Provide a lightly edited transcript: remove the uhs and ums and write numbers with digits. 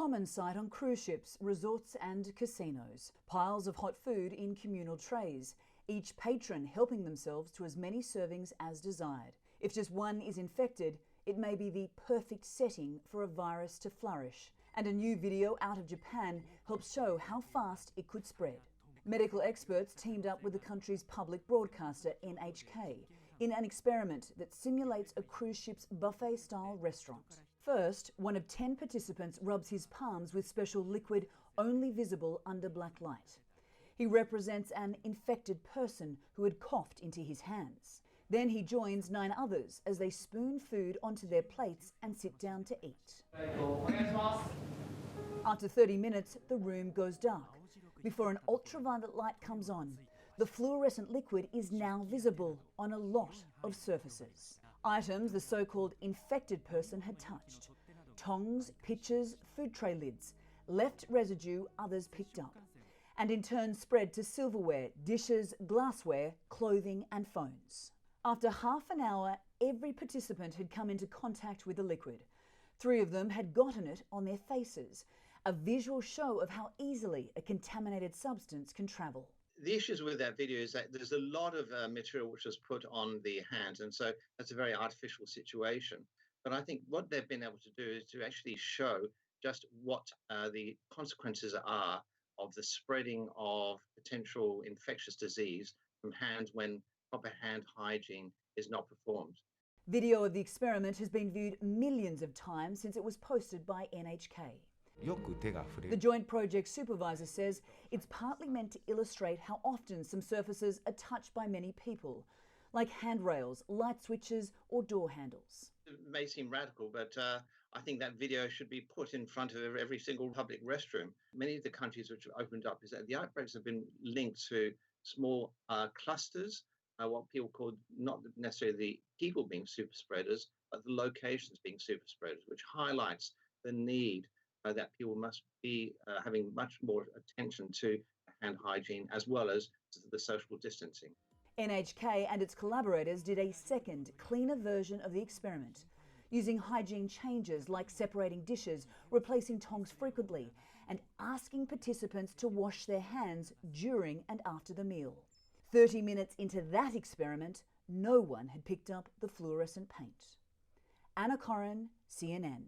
common sight on cruise ships, resorts and casinos. Piles of hot food in communal trays, each patron helping themselves to as many servings as desired. If just one is infected, it may be the perfect setting for a virus to flourish. And a new video out of Japan helps show how fast it could spread. Medical experts teamed up with the country's public broadcaster, NHK, in an experiment that simulates a cruise ship's buffet-style restaurant. First, one of 10 participants rubs his palms with special liquid only visible under black light. He represents an infected person who had coughed into his hands. Then he joins 9 others as they spoon food onto their plates and sit down to eat. After 30 minutes, the room goes dark. Before an ultraviolet light comes on, the fluorescent liquid is now visible on a lot of surfaces. Items the so-called infected person had touched. Tongs, pitchers, food tray lids. Left residue others picked up. And in turn spread to silverware, dishes, glassware, clothing and phones. After half an hour, every participant had come into contact with the liquid. 3 of them had gotten it on their faces, a visual show of how easily a contaminated substance can travel. The issues with that video is that there's a lot of material which was put on the hands, and so that's a very artificial situation. But I think what they've been able to do is to actually show just what the consequences are of the spreading of potential infectious disease from hands when proper hand hygiene is not performed. Video of the experiment has been viewed millions of times since it was posted by NHK. The Joint Project Supervisor says it's partly meant to illustrate how often some surfaces are touched by many people, like handrails, light switches or door handles. It may seem radical, but I think that video should be put in front of every single public restroom. Many of the countries which have opened up is that the outbreaks have been linked to small clusters, what people call not necessarily the people being super spreaders, but the locations being super spreaders, which highlights the need that people must be having much more attention to hand hygiene as well as to the social distancing. NHK and its collaborators did a second, cleaner version of the experiment, using hygiene changes like separating dishes, replacing tongs frequently, and asking participants to wash their hands during and after the meal. 30 minutes into that experiment, no one had picked up the fluorescent paint. Anna Corrin, CNN.